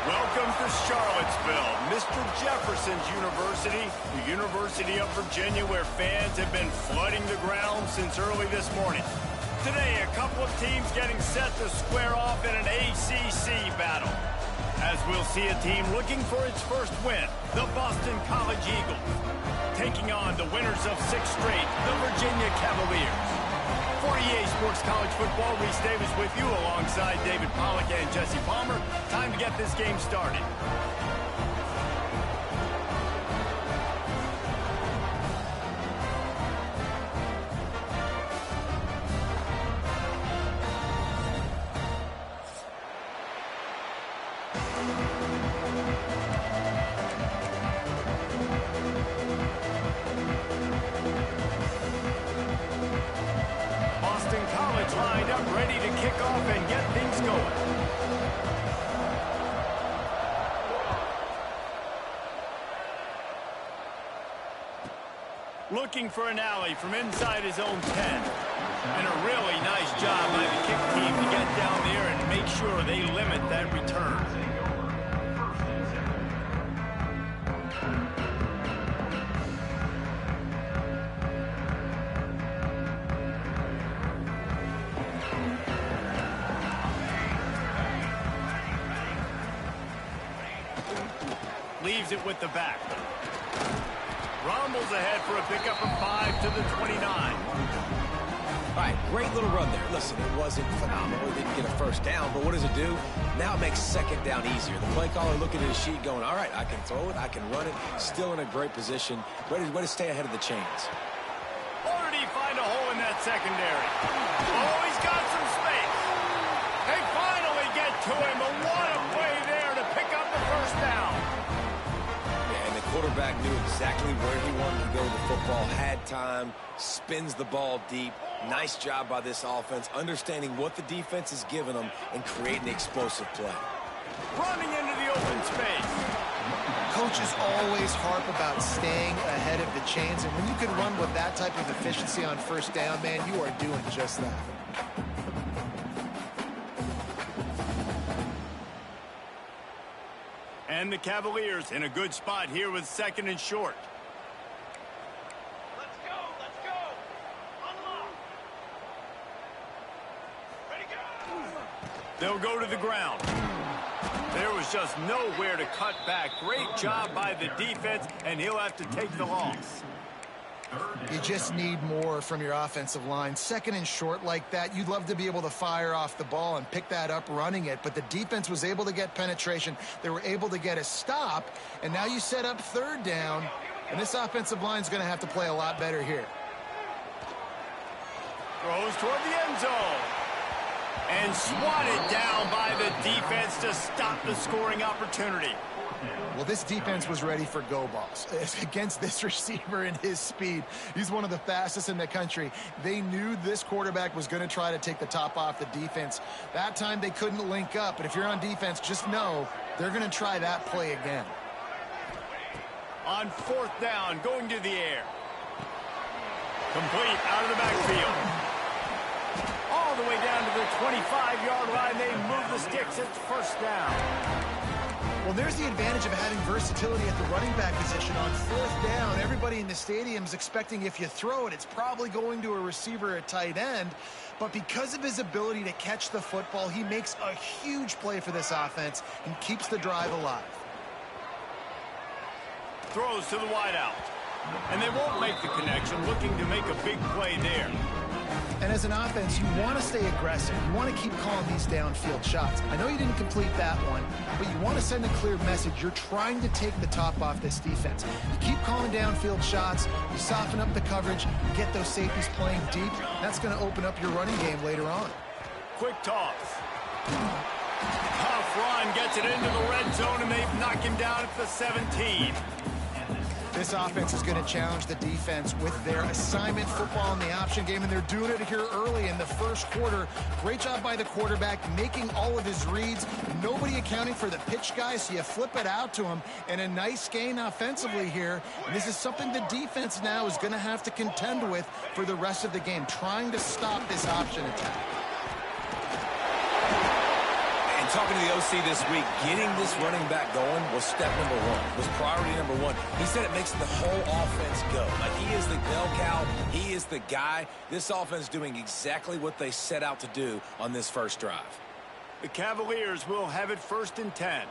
Welcome to Charlottesville, Mr. Jefferson's University, the University of Virginia, where fans have been flooding the ground since early this morning. Today, a couple of teams getting set to square off in an ACC battle. As we'll see a team looking for its first win, the Boston College Eagles, taking on the winners of 6 straight, the Virginia Cavaliers. For EA Sports College Football, Reese Davis with you alongside David Pollack and Jesse Palmer. Time to get this game started. Lined up, ready to kick off and get things going. Looking for an alley from inside his own 10. And a really nice job by the kick team to get down there and make sure they limit that return. Leaves it with the back. Rumbles ahead for a pickup of 5 to the 29. All right, great little run there. Listen, it wasn't phenomenal. It didn't get a first down, but what does it do? Now it makes second down easier. The play caller looking at his sheet going, all right, I can throw it, I can run it. Still in a great position. Ready to stay ahead of the chains. Or did he find a hole in that secondary? Oh, he's got some space. They finally get to him, but what a play there to pick up the first down. Quarterback knew exactly where he wanted to go with the football, had time, spins the ball deep. Nice job by this offense, understanding what the defense is giving them and creating the explosive play. Running into the open space. Coaches always harp about staying ahead of the chains, and when you can run with that type of efficiency on first down, man, you are doing just that. And the Cavaliers in a good spot here with second and short. Let's go, let's go. Unlock. Ready, go. They'll go to the ground. There was just nowhere to cut back. Great job by the defense, and he'll have to take the loss. You just need more from your offensive line. Second and short like that, you'd love to be able to fire off the ball and pick that up running it, but the defense was able to get penetration. They were able to get a stop, and now you set up third down, and this offensive line is going to have to play a lot better here. Throws toward the end zone. And swatted down by the defense to stop the scoring opportunity. Well, this defense was ready for go balls. Against this receiver and his speed, he's one of the fastest in the country. They knew this quarterback was going to try to take the top off the defense. That time they couldn't link up, but if you're on defense, just know they're going to try that play again. On fourth down, going to the air. Complete out of the backfield. All the way down to the 25-yard line. They move the sticks. It's first down. Well, there's the advantage of having versatility at the running back position. On fourth down, everybody in the stadium is expecting if you throw it, it's probably going to a receiver at tight end. But because of his ability to catch the football, he makes a huge play for this offense and keeps the drive alive. Throws to the wideout. And they won't make the connection, looking to make a big play there. And as an offense, you want to stay aggressive. You want to keep calling these downfield shots. I know you didn't complete that one, but you want to send a clear message. You're trying to take the top off this defense. You keep calling downfield shots. You soften up the coverage. You get those safeties playing deep. That's going to open up your running game later on. Quick toss. Tough run, gets it into the red zone, and they've knocked him down at the 17. This offense is going to challenge the defense with their assignment football in the option game, and they're doing it here early in the first quarter. Great job by the quarterback, making all of his reads. Nobody accounting for the pitch guy, so you flip it out to him, and a nice gain offensively here. And this is something the defense now is going to have to contend with for the rest of the game, trying to stop this option attack. Talking to the OC this week, getting this running back going was step number one, was priority number one. He said it makes the whole offense go. Like, he is the bell cow. He is the guy. This offense doing exactly what they set out to do on this first drive. The Cavaliers will have it 1st and 10.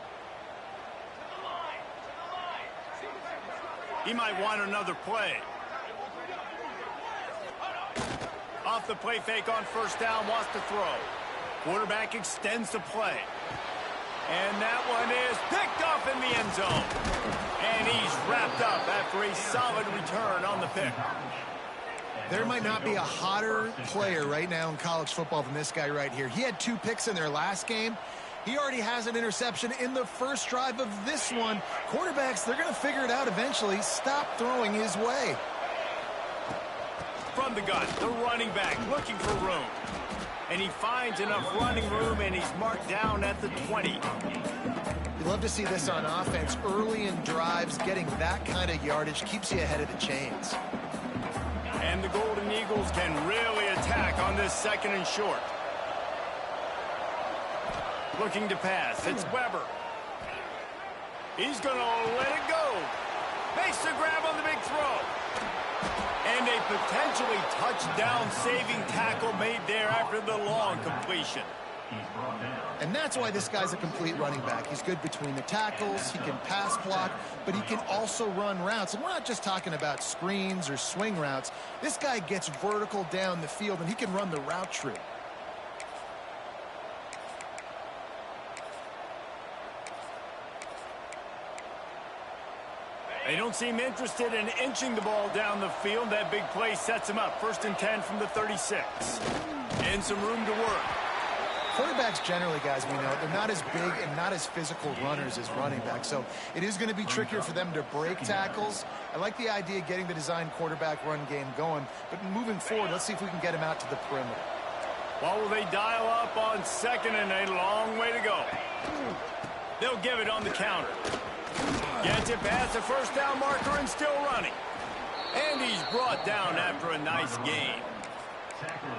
He might want another play. Off the play fake on 1st down, wants to throw. Quarterback extends the play. And that one is picked off in the end zone. And he's wrapped up after a solid return on the pick. There might not be a hotter player right now in college football than this guy right here. He had 2 picks in their last game. He already has an interception in the first drive of this one. Quarterbacks, they're going to figure it out eventually. Stop throwing his way. From the gun, the running back looking for room. And he finds enough running room, and he's marked down at the 20. You'd love to see this on offense. Early in drives, getting that kind of yardage keeps you ahead of the chains. And the Golden Eagles can really attack on this 2nd and short. Looking to pass. It's Weber. He's going to let it go. Makes the grab on the big throw. And a potentially touchdown-saving tackle made there after the long completion. And that's why this guy's a complete running back. He's good between the tackles, he can pass block, but he can also run routes. And we're not just talking about screens or swing routes. This guy gets vertical down the field, and he can run the route tree. They don't seem interested in inching the ball down the field. That big play sets him up. 1st and 10 from the 36. And some room to work. Quarterbacks generally, guys, we know, they're not as big and not as physical runners as running backs. So it is going to be trickier for them to break tackles. I like the idea of getting the design quarterback run game going. But moving forward, let's see if we can get him out to the perimeter. Well, will they dial up on 2nd and a long way to go? They'll give it on the counter. Gets it past the 1st down marker and still running. And he's brought down after a nice gain.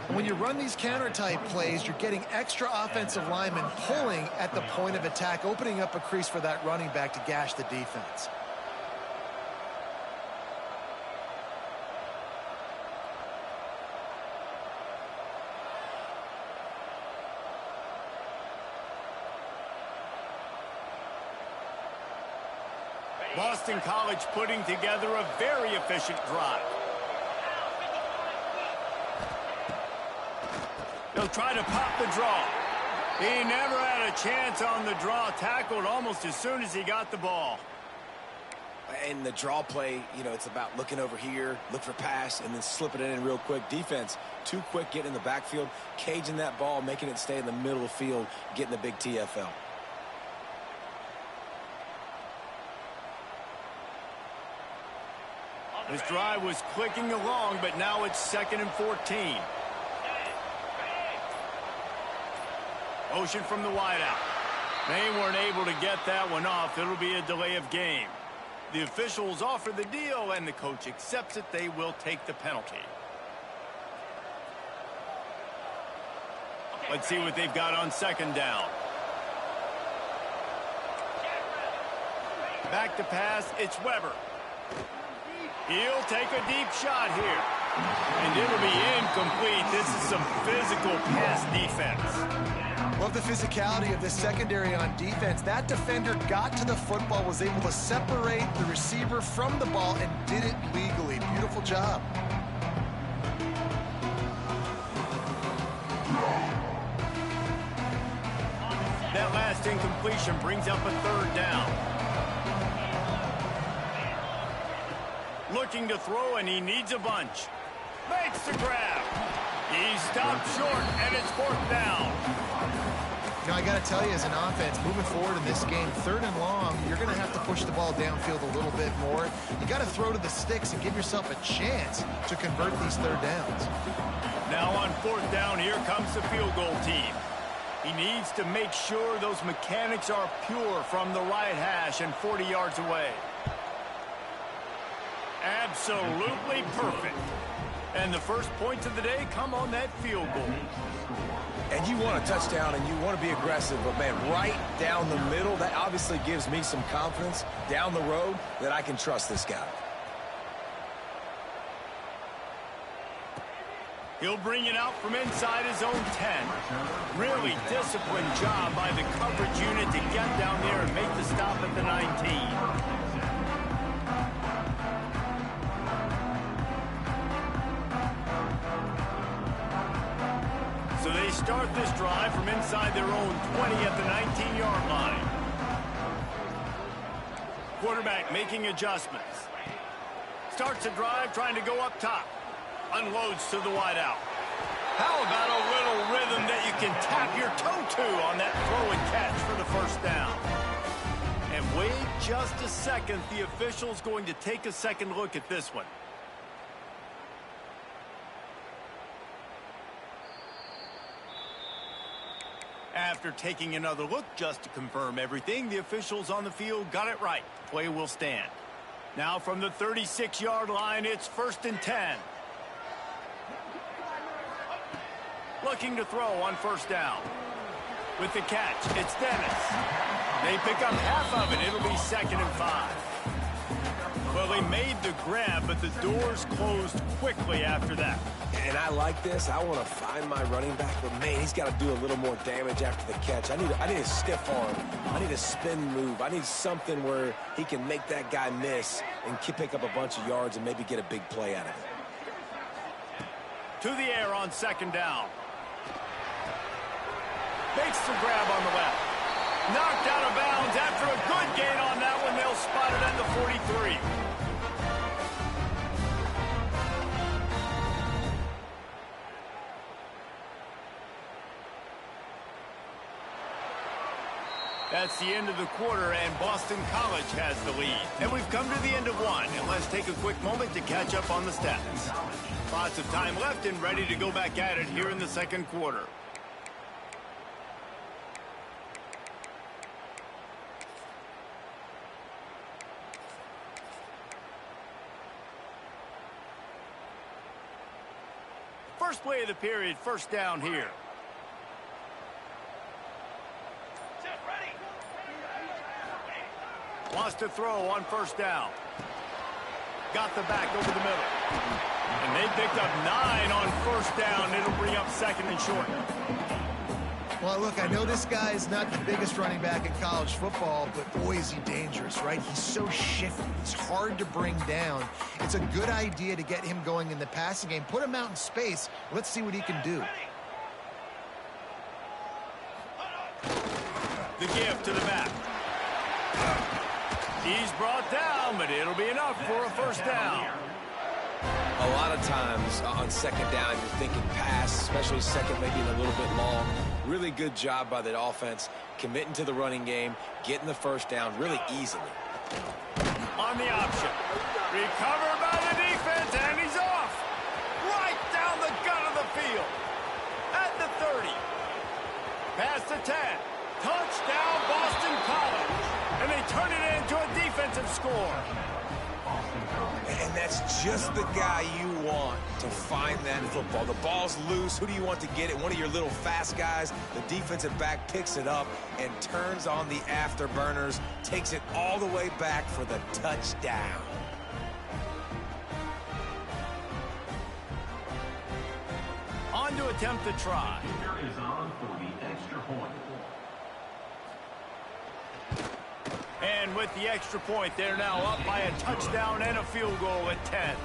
When you run these counter-type plays, you're getting extra offensive linemen pulling at the point of attack, opening up a crease for that running back to gash the defense. Boston College putting together a very efficient drive. He'll try to pop the draw. He never had a chance on the draw. Tackled almost as soon as he got the ball. And the draw play, you know, it's about looking over here, look for pass, and then slip it in real quick. Defense, too quick getting in the backfield, caging that ball, making it stay in the middle of the field, getting the big TFL. This drive was clicking along, but now it's 2nd and 14. Motion from the wideout. They weren't able to get that one off. It'll be a delay of game. The officials offer the deal, and the coach accepts it. They will take the penalty. Let's see what they've got on 2nd down. Back to pass, it's Weber. He'll take a deep shot here. And it'll be incomplete. This is some physical pass defense. Love the physicality of this secondary on defense. That defender got to the football, was able to separate the receiver from the ball, and did it legally. Beautiful job. That last incompletion brings up a third down. Looking to throw, and he needs a bunch. Makes the grab. He stopped short, and it's fourth down. You know, I got to tell you, as an offense, moving forward in this game, 3rd and long, you're going to have to push the ball downfield a little bit more. You got to throw to the sticks and give yourself a chance to convert these 3rd downs. Now on 4th down, here comes the field goal team. He needs to make sure those mechanics are pure from the right hash and 40 yards away. Absolutely perfect. And the first points of the day come on that field goal. And you want a touchdown and you want to be aggressive, but man, right down the middle, that obviously gives me some confidence down the road that I can trust this guy. He'll bring it out from inside his own 10. Really disciplined job by the coverage unit to get down there and make the stop at the 19. So they start this drive from inside their own 20 at the 19-yard line. Quarterback making adjustments. Starts a drive trying to go up top. Unloads to the wideout. How about a little rhythm that you can tap your toe to on that throw and catch for the first down? And wait just a second. The official's going to take a second look at this one. After taking another look just to confirm everything, the officials on the field got it right. Play will stand. Now from the 36-yard line, it's 1st and 10. Looking to throw on 1st down. With the catch, it's Dennis. They pick up half of it. It'll be 2nd and 5. Well, they made the grab, but the doors closed quickly after that. And I like this. I want to find my running back, but man, he's got to do a little more damage after the catch. I need a stiff arm. I need a spin move. I need something where he can make that guy miss and pick up a bunch of yards and maybe get a big play out of it. To the air on 2nd down. Makes the grab on the left. Knocked out of bounds after a good gain on that one. They'll spot it at the 43. That's the end of the quarter, and Boston College has the lead. And we've come to the end of one, and let's take a quick moment to catch up on the stats. Lots of time left and ready to go back at it here in the 2nd quarter. First play of the period, 1st down here. Wants to throw on 1st down. Got the back over the middle. And they picked up 9 on 1st down. It'll bring up 2nd and short. Well, look, I know this guy is not the biggest running back in college football, but boy, is he dangerous, right? He's so shifty. He's hard to bring down. It's a good idea to get him going in the passing game. Put him out in space. Let's see what he can do. The give to the back. He's brought down, but it'll be enough for a 1st down. A lot of times on 2nd down, you're thinking pass, especially 2nd, maybe a little bit long. Really good job by the offense, committing to the running game, getting the 1st down really easily. On the option. Recovered by the defense, and he's off. Right down the gut of the field. At the 30. Past the 10. Touchdown, Boston College. And they turn it into a defensive score. And that That's just the guy you want to find that football. The ball's loose. Who do you want to get it? One of your little fast guys. The defensive back picks it up and turns on the afterburners, takes it all the way back for the touchdown. On to attempt the try. Is on for the extra point. And with the extra point, they're now up by a touchdown and a field goal at 10.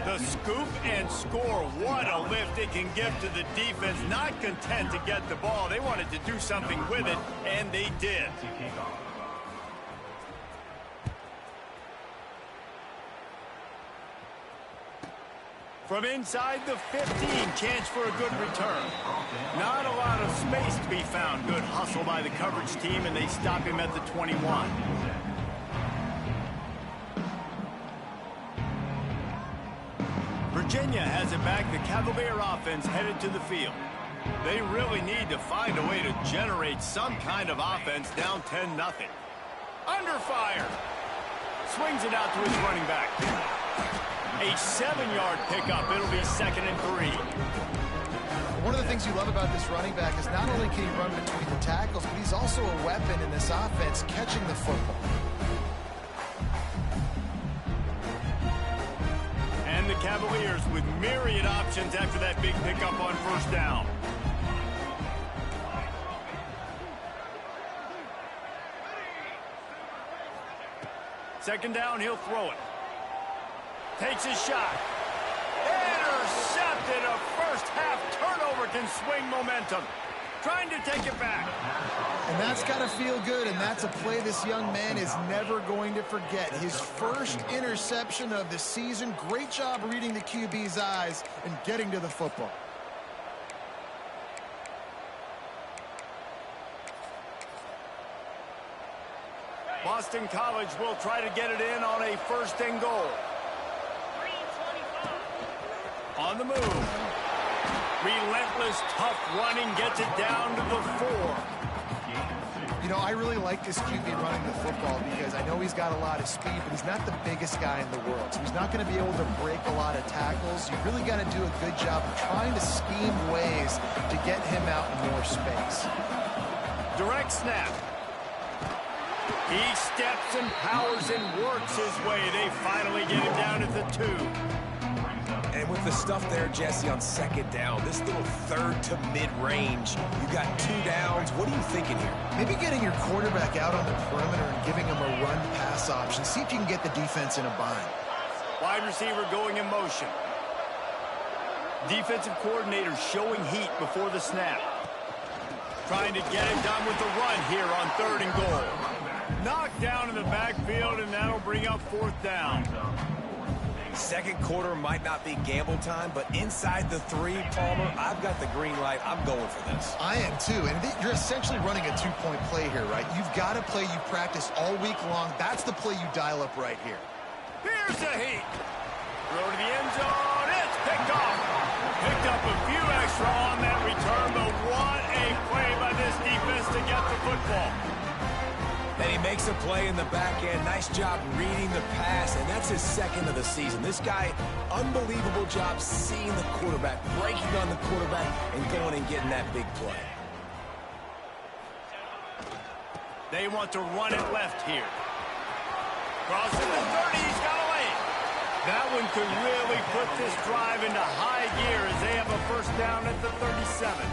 The scoop and score. What a lift it can give to the defense. Not content to get the ball. They wanted to do something with it, and they did. From inside the 15, chance for a good return. Not a lot of space to be found. Good hustle by the coverage team, and they stop him at the 21. Virginia has it back. The Cavalier offense headed to the field. They really need to find a way to generate some kind of offense down 10-0. Under fire. Swings it out to his running back. A 7-yard pickup. It'll be 2nd and 3. One of the things you love about this running back is not only can he run between the tackles, but he's also a weapon in this offense, catching the football. And the Cavaliers with myriad options after that big pickup on 1st down. Second down, he'll throw it. Takes his shot. Intercepted. A first-half turnover can swing momentum. Trying to take it back. And that's got to feel good, and that's a play this young man is never going to forget. His first interception of the season. Great job reading the QB's eyes and getting to the football. Boston College will try to get it in on a 1st and goal. On the move. Relentless, tough running, gets it down to the 4. You know, I really like this QB running the football because I know he's got a lot of speed, but he's not the biggest guy in the world. So he's not going to be able to break a lot of tackles. You really got to do a good job of trying to scheme ways to get him out in more space. Direct snap. He steps and powers and works his way. They finally get him down at the 2. And with the stuff there, Jesse, on 2nd down, this little 3rd to mid-range, you got 2 downs. What are you thinking here? Maybe getting your quarterback out on the perimeter and giving him a run-pass option. See if you can get the defense in a bind. Wide receiver going in motion. Defensive coordinator showing heat before the snap. Trying to get it done with the run here on 3rd and goal. Knocked down in the backfield, and that'll bring up 4th down. Second quarter might not be gamble time, but inside the 3, Palmer, I've got the green light. I'm going for this. I am too, and you're essentially running a 2-point play here, right? You've got a play you practice all week long. That's the play you dial up right here. Here's the heat. Throw to the end zone. It's picked off. Picked up a few extra on that return, but what a play by this defense to get the football. Then he makes a play in the back end. Nice job reading the pass, and that's his 2nd of the season. This guy, unbelievable job seeing the quarterback, breaking on the quarterback, and going and getting that big play. They want to run it left here. Crossing the 30, he's got away. That one could really put this drive into high gear as they have a 1st down at the 37.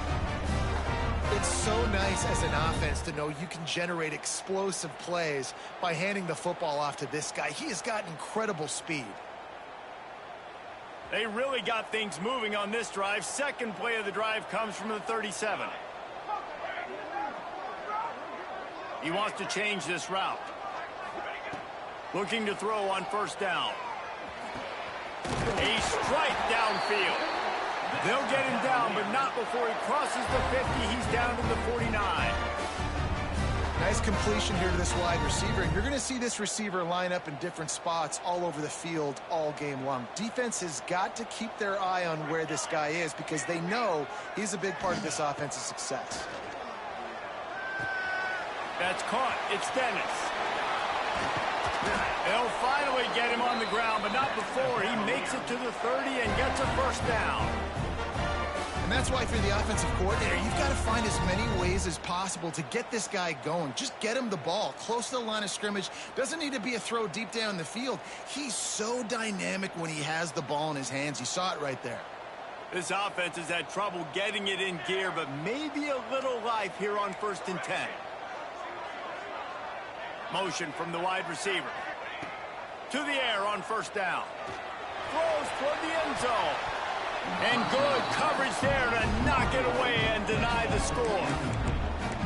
It's so nice as an offense to know you can generate explosive plays by handing the football off to this guy. He has got incredible speed. They really got things moving on this drive. 2nd play of the drive comes from the 37. He wants to change this route. Looking to throw on 1st down. A strike downfield. They'll get him down, but not before he crosses the 50. He's down to the 49. Nice completion here to this wide receiver, and you're going to see this receiver line up in different spots all over the field all game long. Defense has got to keep their eye on where this guy is because they know he's a big part of this offense's success. That's caught. It's Dennis. They'll finally get him on the ground, but not before he makes it to the 30 and gets a first down. And that's why, for the offensive coordinator, you've got to find as many ways as possible to get this guy going. Just get him the ball close to the line of scrimmage. Doesn't need to be a throw deep down the field. He's so dynamic when he has the ball in his hands. You saw it right there. This offense has had trouble getting it in gear, but maybe a little life here on 1st and 10. Motion from the wide receiver. To the air on 1st down. Throws toward the end zone. And good coverage there to knock it away and deny the score.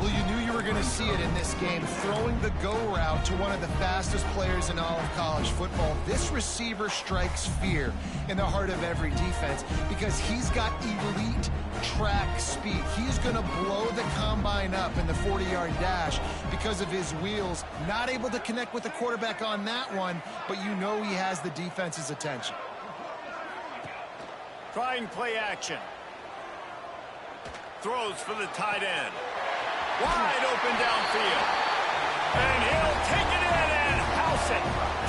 Well, you knew you were going to see it in this game, throwing the go route to one of the fastest players in all of college football. This receiver strikes fear in the heart of every defense because he's got elite track speed. He's going to blow the combine up in the 40-yard dash because of his wheels. Not able to connect with the quarterback on that one, but you know he has the defense's attention. Trying play action. Throws for the tight end. Wide open downfield. And he'll take it in and house it.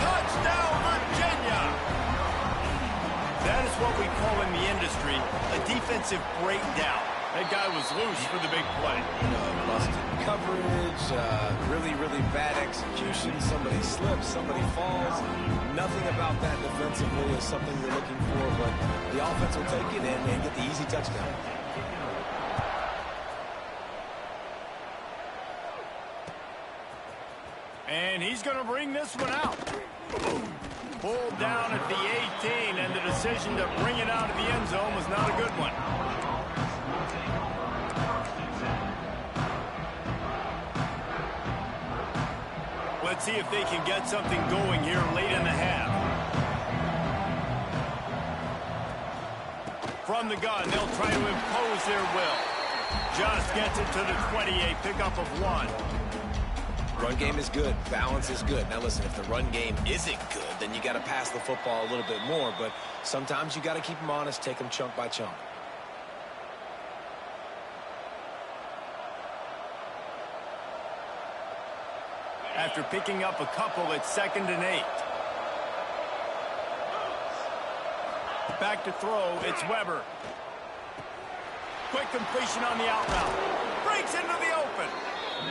Touchdown, Virginia. That is what we call in the industry a defensive breakdown. That guy was loose for the big play. Busted coverage, really bad execution. Somebody slips, somebody falls. Nothing about that defensively is something you're looking for, but the offense will take it in and get the easy touchdown. And he's going to bring this one out. Pulled down at the 18, and the decision to bring it out of the end zone was not a good one. Let's see if they can get something going here late in the half. From the gun, they'll try to impose their will. Just gets it to the 28, pickup of 1. Run game is good. Balance is good. Now, listen, if the run game isn't good, then you got to pass the football a little bit more. But sometimes you got to keep them honest, take them chunk by chunk. After picking up a couple, it's 2nd and 8. Back to throw, it's Weber. Quick completion on the out route. Breaks into the open.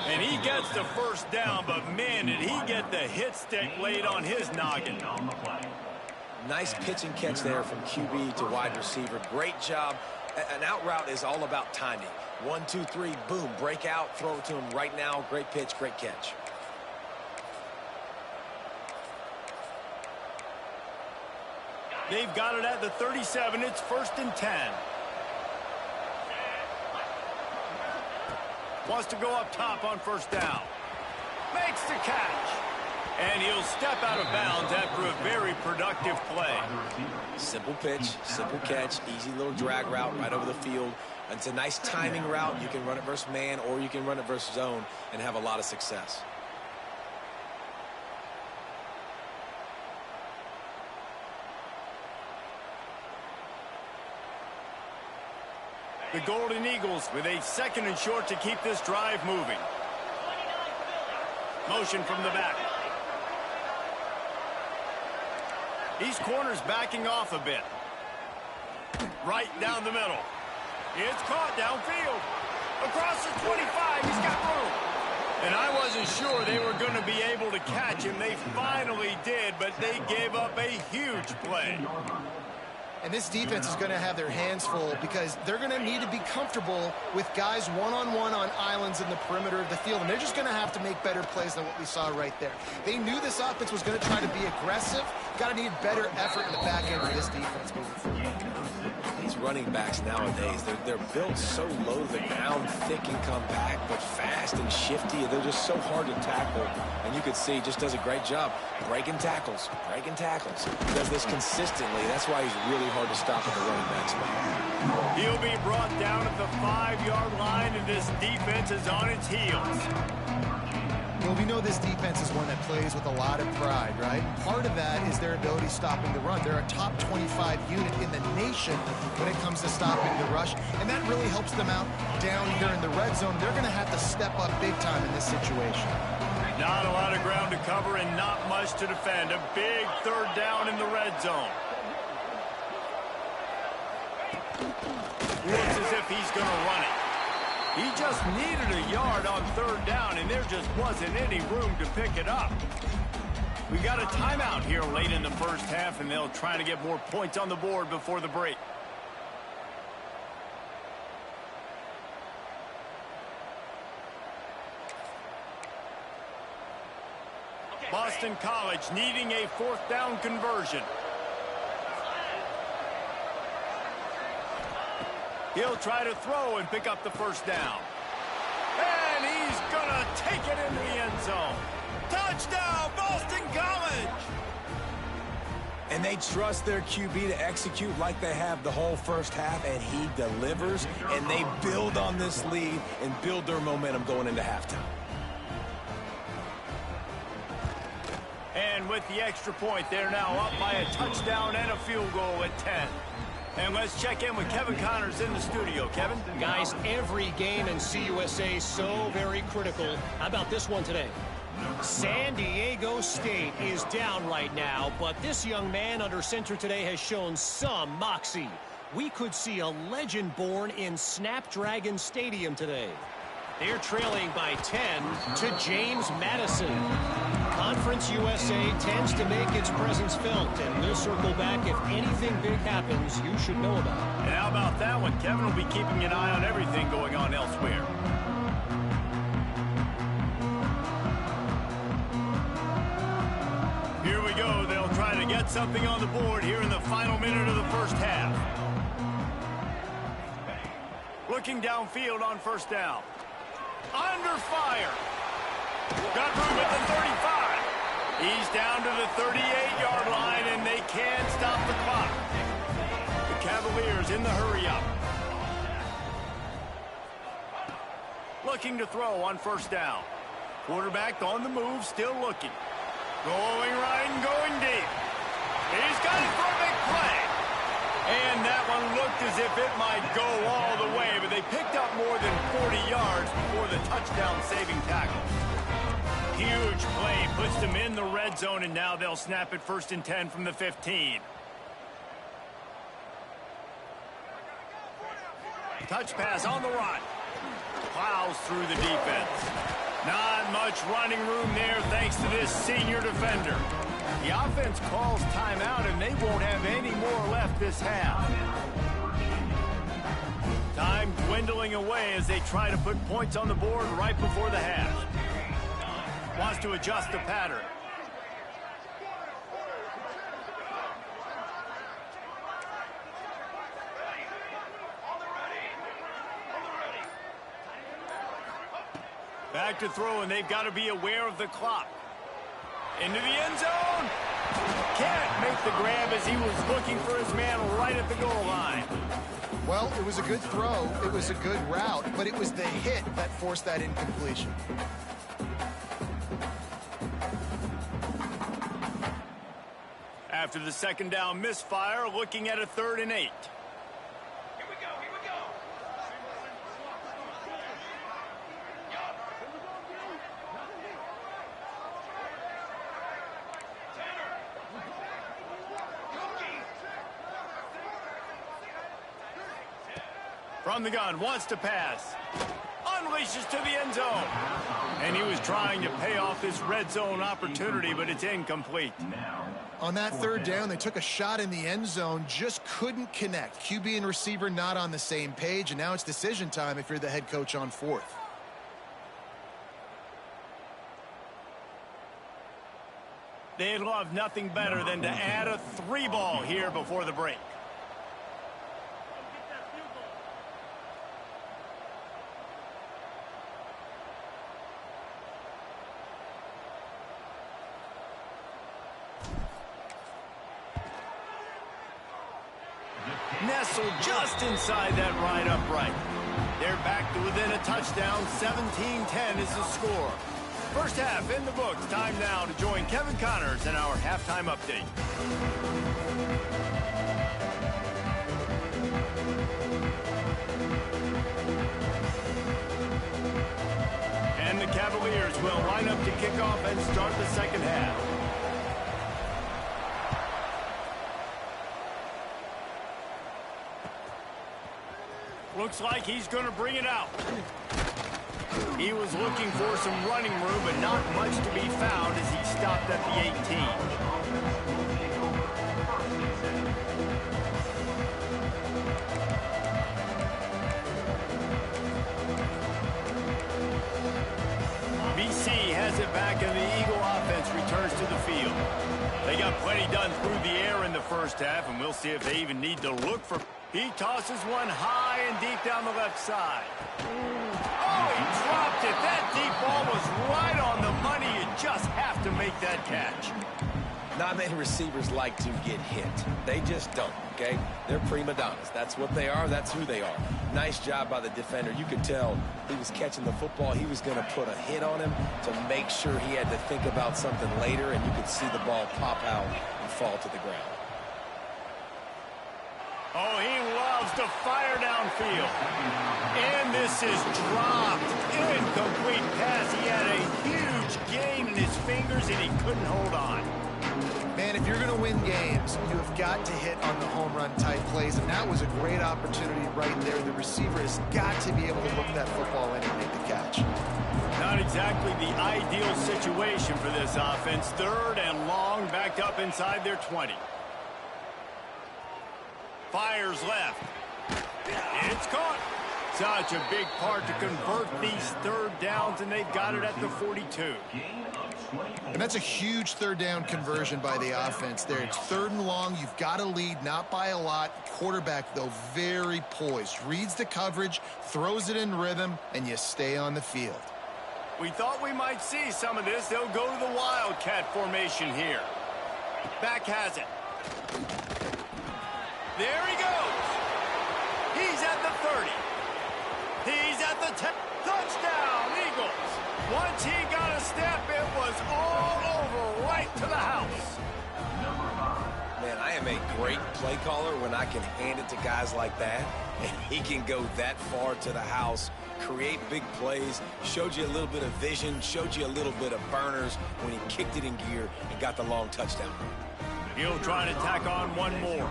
And he gets the first down, but man, did he get the hit stick laid on his noggin. Nice pitch and catch there from QB to wide receiver. Great job. An out route is all about timing. 1, 2, 3, boom, break out, throw it to him right now. Great pitch, great catch. They've got it at the 37. It's 1st and 10. Wants to go up top on 1st down. Makes the catch. And he'll step out of bounds after a very productive play. Simple pitch, simple catch, easy little drag route right over the field. It's a nice timing route. You can run it versus man or you can run it versus zone and have a lot of success. The Golden Eagles with a 2nd and short to keep this drive moving. Motion from the back. These corners backing off a bit. Right down the middle. It's caught downfield. Across the 25, he's got room. And I wasn't sure they were going to be able to catch him. They finally did, but they gave up a huge play. And this defense is going to have their hands full because they're going to need to be comfortable with guys one-on-one on islands in the perimeter of the field. And they're just going to have to make better plays than what we saw right there. They knew this offense was going to try to be aggressive. Got to need better effort in the back end of this defense moving forward. These running backs nowadays, they're built so low to the ground, thick and compact, but fast and shifty. They're just so hard to tackle. And you could see, just does a great job breaking tackles, breaking tackles. He does this consistently. That's why he's really hard to stop at the running back spot. He'll be brought down at the 5-yard line, and this defense is on its heels. Well, we know this defense is one that plays with a lot of pride, right? Part of that is their ability stopping the run. They're a top 25 unit in the nation when it comes to stopping the rush, and that really helps them out down here in the red zone. They're going to have to step up big time in this situation. Not a lot of ground to cover and not much to defend. A big third down in the red zone. Looks as if he's going to run it. He just needed a yard on third down, and there just wasn't any room to pick it up. We got a timeout here late in the first half, and they'll try to get more points on the board before the break. Boston College needing a fourth down conversion. He'll try to throw and pick up the first down. And he's going to take it into the end zone. Touchdown, Boston College! And they trust their QB to execute like they have the whole first half, and he delivers, and they build on this lead and build their momentum going into halftime. And with the extra point, they're now up by a touchdown and a field goal at 10. And let's check in with Kevin Connors in the studio. Kevin? Guys, every game in CUSA is so very critical. How about this one today? San Diego State is down right now, but this young man under center today has shown some moxie. We could see a legend born in Snapdragon Stadium today. They're trailing by 10 to James Madison. Conference USA tends to make its presence felt, and we'll circle back if anything big happens you should know about. And how about that one? Kevin will be keeping an eye on everything going on elsewhere. Here we go. They'll try to get something on the board here in the final minute of the first half. Looking downfield on first down. Under fire. Got room at the 35. He's down to the 38-yard line, and they can't stop the clock. The Cavaliers in the hurry-up. Looking to throw on first down. Quarterback on the move, still looking. Going right and going deep. He's got it for a big play. And that one looked as if it might go all the way, but they picked up more than 40 yards before the touchdown-saving tackle. Huge play puts them in the red zone, and now they'll snap it 1st and 10 from the 15. Touch pass on the run. Plows through the defense. Not much running room there thanks to this senior defender. The offense calls timeout, and they won't have any more left this half. Time dwindling away as they try to put points on the board right before the half. Wants to adjust the pattern. Back to throw, and they've got to be aware of the clock. Into the end zone. Can't make the grab as he was looking for his man right at the goal line. Well, it was a good throw. It was a good route, but it was the hit that forced that incompletion. After the second down misfire, looking at a 3rd and 8. Here we go, here we go. From the gun, wants to pass. Unleashes to the end zone. And he was trying to pay off this red zone opportunity, but it's incomplete. On that 3rd down, they took a shot in the end zone, just couldn't connect. QB and receiver not on the same page, and now it's decision time if you're the head coach on 4th. They'd love nothing better than to add a 3-ball here before the break. Nestled just inside that right upright. They're back to within a touchdown. 17-10 is the score. First half in the books. Time now to join Kevin Connors in our halftime update. And the Cavaliers Cavaliers will line up to kick off and start the second half. Looks like he's going to bring it out. He was looking for some running room, but not much to be found as he stopped at the 18. BC has it back, and the Eagle offense returns to the field. They got plenty done through the air in the first half, and we'll see if they even need to look for... He tosses one high and deep down the left side. Oh, he dropped it. That deep ball was right on the money. You just have to make that catch. Not many receivers like to get hit. They just don't, okay? They're prima donnas. That's what they are. That's who they are. Nice job by the defender. You could tell he was catching the football. He was going to put a hit on him to make sure he had to think about something later, and you could see the ball pop out and fall to the ground. Oh, he loves to fire downfield. And this is dropped. Incomplete pass. He had a huge gain in his fingers, and he couldn't hold on. Man, if you're going to win games, you have got to hit on the home run type plays, and that was a great opportunity right there. The receiver has got to be able to hook that football in and make the catch. Not exactly the ideal situation for this offense. Third and long, backed up inside their 20. Fires left. It's caught. Such a big part to convert these third downs, and they've got it at the 42. And that's a huge third down conversion by the offense there. It's third and long. You've got to lead, not by a lot. Quarterback, though, very poised. Reads the coverage, throws it in rhythm, and you stay on the field. We thought we might see some of this. They'll go to the Wildcat formation here. Back has it. There he goes. He's at the 30. He's at the 10. Touchdown, Eagles. Once he got a step, it was all over right to the house. Man, I am a great play caller when I can hand it to guys like that, and he can go that far to the house, create big plays, showed you a little bit of vision, showed you a little bit of burners when he kicked it in gear and got the long touchdown. He'll try to tack on one more.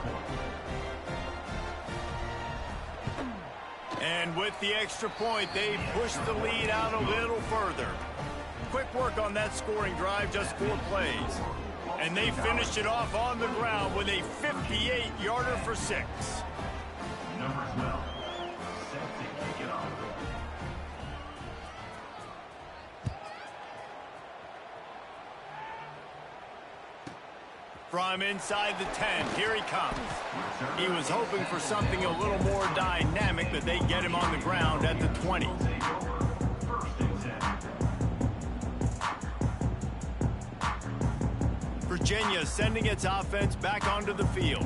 And with the extra point, they push the lead out a little further. Quick work on that scoring drive, just 4 plays. And they finished it off on the ground with a 58-yarder for 6. Number 12, set to kick it off. From inside the 10, here he comes. He was hoping for something a little more dynamic, but they get him on the ground at the 20. Virginia sending its offense back onto the field.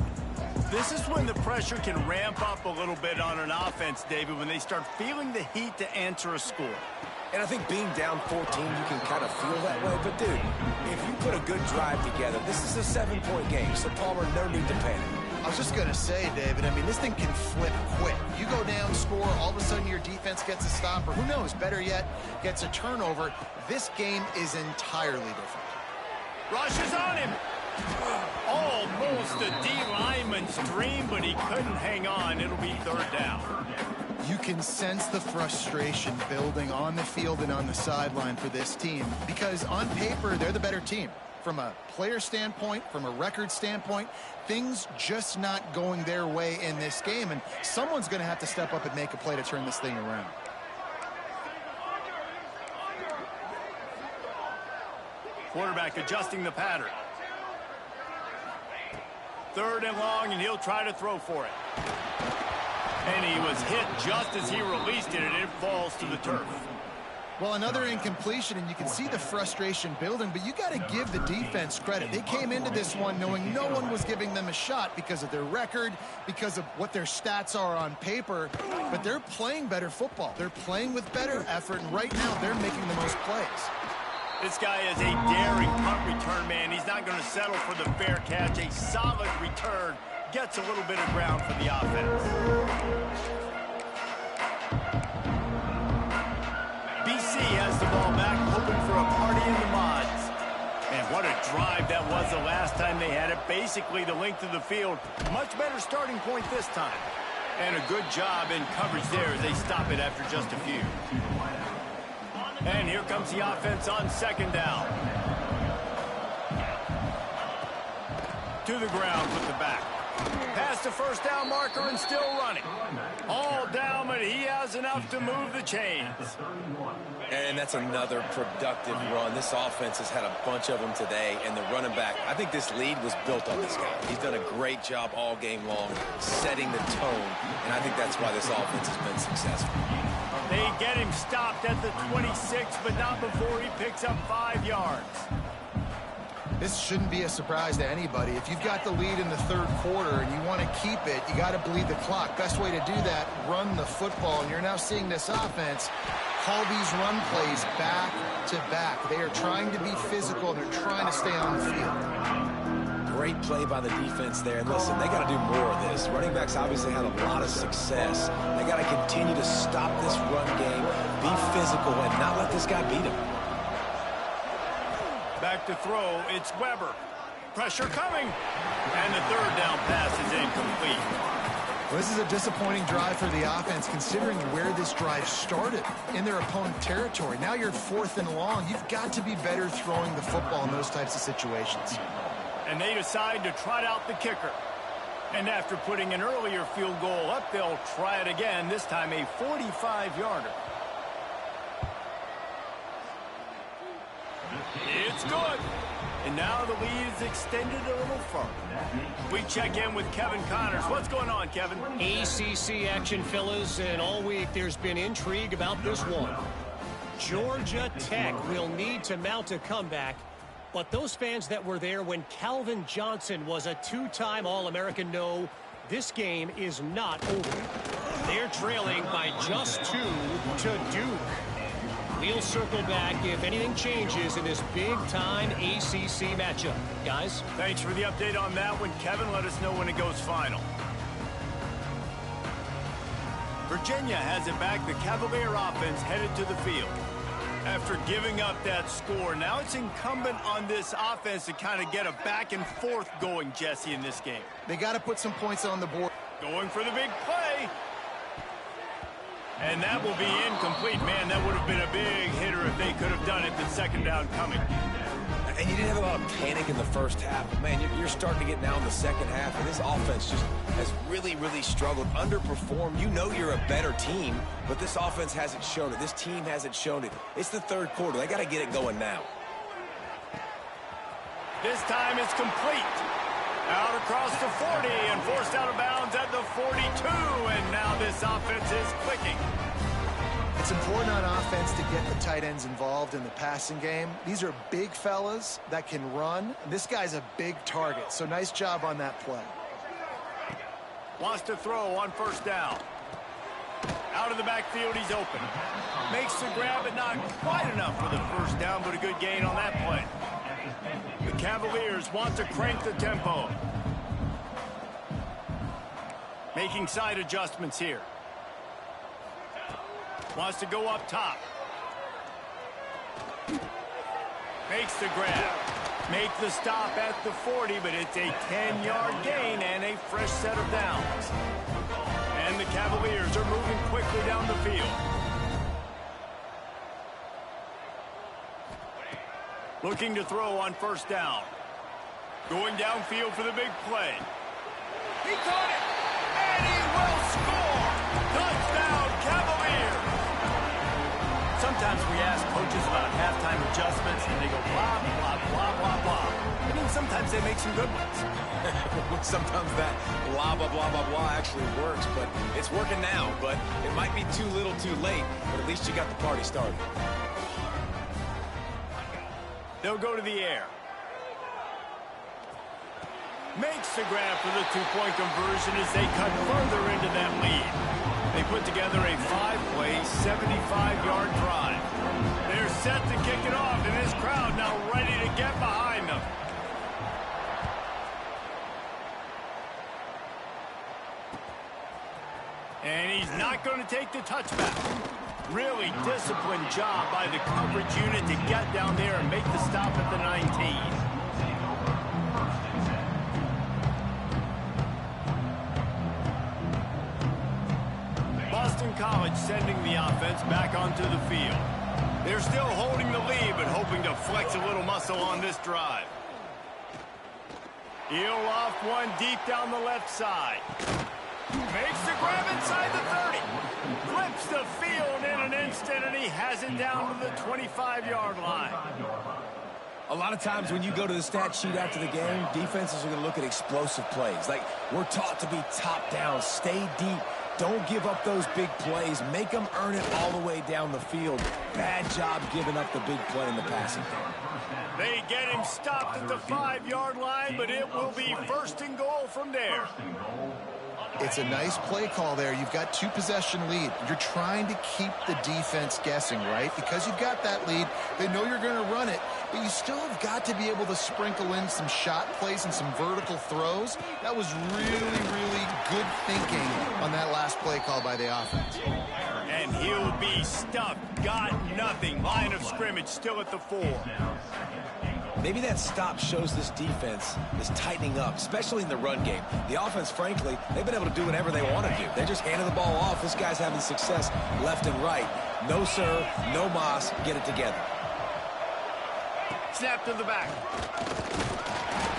This is when the pressure can ramp up a little bit on an offense, David, when they start feeling the heat to answer a score. And I think being down 14, you can kind of feel that way. But, dude, if you put a good drive together, this is a 7-point game. So, Palmer, no need to panic. I was just going to say, David, I mean, this thing can flip quick. You go down, score, all of a sudden your defense gets a stop, or who knows, better yet, gets a turnover. This game is entirely different. Rushes on him. Almost a D lineman's dream, but he couldn't hang on. It'll be third down. You can sense the frustration building on the field and on the sideline for this team because on paper, they're the better team. From a player standpoint, from a record standpoint, things just not going their way in this game, and someone's going to have to step up and make a play to turn this thing around. Quarterback adjusting the pattern. Third and long, and he'll try to throw for it. And he was hit just as he released it, and it falls to the turf. Well, another incompletion, and you can see the frustration building, but you got to give the defense credit. They came into this one knowing no one was giving them a shot because of their record, because of what their stats are on paper, but they're playing better football. They're playing with better effort, and right now they're making the most plays. This guy is a daring punt return man. He's not going to settle for the fair catch. A solid return. Gets a little bit of ground for the offense. BC has the ball back, hoping for a party in the mods. And what a drive that was the last time they had it. Basically the length of the field. Much better starting point this time. And a good job in coverage there as they stop it after just a few. And here comes the offense on second down. To the ground with the back. Past the first down marker and still running. All down, but he has enough to move the chains. And that's another productive run. This offense has had a bunch of them today, and the running back, I think this lead was built on this guy. He's done a great job all game long setting the tone, and I think that's why this offense has been successful. They get him stopped at the 26, but not before he picks up 5 yards. This shouldn't be a surprise to anybody. If you've got the lead in the third quarter and you want to keep it, you got to bleed the clock. Best way to do that, run the football. And you're now seeing this offense call these run plays back to back. They are trying to be physical, and they're trying to stay on the field. Great play by the defense there. And listen, they got to do more of this. Running backs obviously had a lot of success. They got to continue to stop this run game, be physical, and not let this guy beat him. Back to throw, it's Weber. Pressure coming. And the third down pass is incomplete. Well, this is a disappointing drive for the offense, considering where this drive started, in their opponent territory. Now you're 4th and long. You've got to be better throwing the football in those types of situations. And they decide to trot out the kicker. And after putting an earlier field goal up, they'll try it again, this time a 45-yarder. It's good. And now the lead is extended a little further. We check in with Kevin Connors. What's going on, Kevin? ACC action, fellas, and all week there's been intrigue about this one. Georgia Tech will need to mount a comeback, but those fans that were there when Calvin Johnson was a 2-time All-American know this game is not over. They're trailing by just 2 to Duke. We'll circle back if anything changes in this big-time ACC matchup. Guys? Thanks for the update on that one, Kevin. Let us know when it goes final. Virginia has it back. The Cavalier offense headed to the field. After giving up that score, now it's incumbent on this offense to kind of get a back and forth going, Jesse, in this game. They got to put some points on the board. Going for the big play. And that will be incomplete. Man, that would have been a big hitter if they could have done it. The second down coming. And you didn't have a lot of panic in the first half. But man, you're starting to get now in the second half, and this offense just has really, really struggled, underperformed. You know you're a better team, but this offense hasn't shown it. This team hasn't shown it. It's the third quarter. They got to get it going now. This time it's complete. Out across the 40 and forced out of bounds at the 42. And now this offense is clicking. It's important on offense to get the tight ends involved in the passing game. These are big fellas that can run. This guy's a big target, so nice job on that play. Wants to throw on first down. Out of the backfield, he's open. Makes the grab, but not quite enough for the first down, but a good gain on that play. The Cavaliers want to crank the tempo. Making side adjustments here. Wants to go up top. Makes the grab. Make the stop at the 40, but it's a 10-yard gain and a fresh set of downs. And the Cavaliers are moving quickly down the field. Looking to throw on first down. Going downfield for the big play. He caught it, and he will score! Touchdown, Cavaliers! Sometimes we ask coaches about halftime adjustments, and they go blah, blah, blah, blah, blah. And then sometimes they make some good ones. Sometimes that blah, blah, blah, blah, blah actually works, but it's working now. But it might be too little too late, but at least you got the party started. They'll go to the air. Makes the grab for the two-point conversion as they cut further into that lead. They put together a 5-play, 75-yard drive. They're set to kick it off, and this crowd now ready to get behind them. And he's not going to take the touchback. Really disciplined job by the coverage unit to get down there and make the stop at the 19. Boston College sending the offense back onto the field. They're still holding the lead, but hoping to flex a little muscle on this drive. He'll loft one deep down the left side. Makes the grab inside the 30. Flips the field in an instant, and he has it down to the 25-yard line. A lot of times when you go to the stat sheet after the game, defenses are going to look at explosive plays. Like, we're taught to be top down, stay deep. Don't give up those big plays. Make them earn it all the way down the field. Bad job giving up the big play in the passing game. They get him stopped at the 5-yard line, but it will be first and goal from there. It's a nice play call there. You've got 2-possession lead. You're trying to keep the defense guessing, right? Because you've got that lead, they know you're going to run it, but you still have got to be able to sprinkle in some shot plays and some vertical throws. That was really, really good thinking on that last play call by the offense. And he'll be stuffed. Got nothing. Line of scrimmage still at the 4. Maybe that stop shows this defense is tightening up, especially in the run game. The offense, frankly, they've been able to do whatever they want to do. They're just handing the ball off. This guy's having success left and right. No serve, no moss. Get it together. Snap to the back.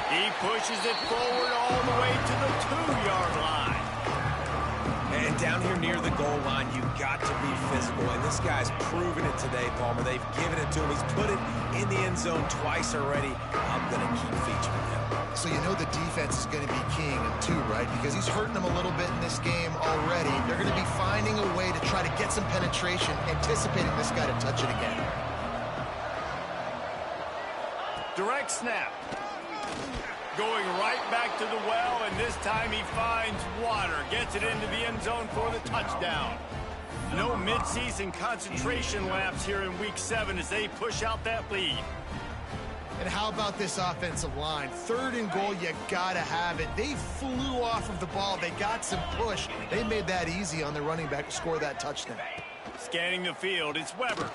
He pushes it forward all the way to the 2-yard line. And down here near the goal line, you've got to be physical. And this guy's proven it today, Palmer. They've given it to him. He's put it in the end zone twice already. I'm going to keep featuring him. So you know the defense is going to be keying him too, right? Because he's hurting them a little bit in this game already. They're going to be finding a way to try to get some penetration, anticipating this guy to touch it again. Direct snap. Going right back to the well, and this time he finds water. Gets it into the end zone for the touchdown. No midseason concentration laps here in Week 7 as they push out that lead. And how about this offensive line? 3rd and goal, you gotta have it. They flew off of the ball. They got some push. They made that easy on the running back to score that touchdown. Scanning the field, it's Weber.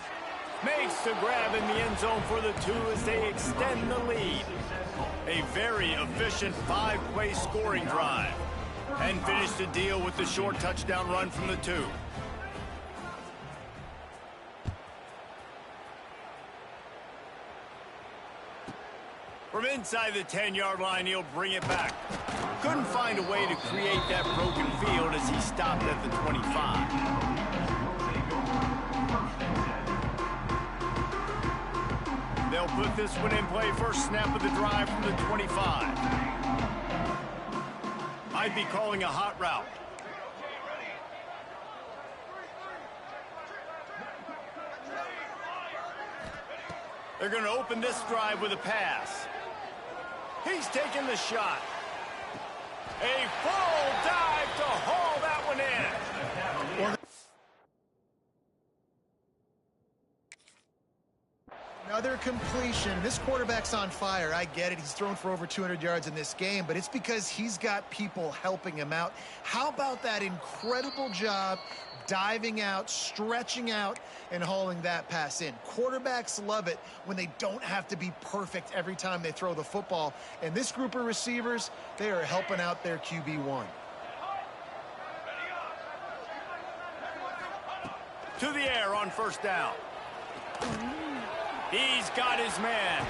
Makes the grab in the end zone for the 2 as they extend the lead. A very efficient 5-play scoring drive. And finish the deal with the short touchdown run from the 2. From inside the 10-yard line, he'll bring it back. Couldn't find a way to create that broken field as he stopped at the 25. They'll put this one in play first snap of the drive from the 25. Might be calling a hot route. They're going to open this drive with a pass. He's taking the shot. A full dive to haul that one in. Another completion. This quarterback's on fire. I get it. He's thrown for over 200 yards in this game, but it's because he's got people helping him out. How about that incredible job diving out, stretching out, and hauling that pass in? Quarterbacks love it when they don't have to be perfect every time they throw the football. And this group of receivers, they are helping out their QB1. To the air on first down. He's got his man.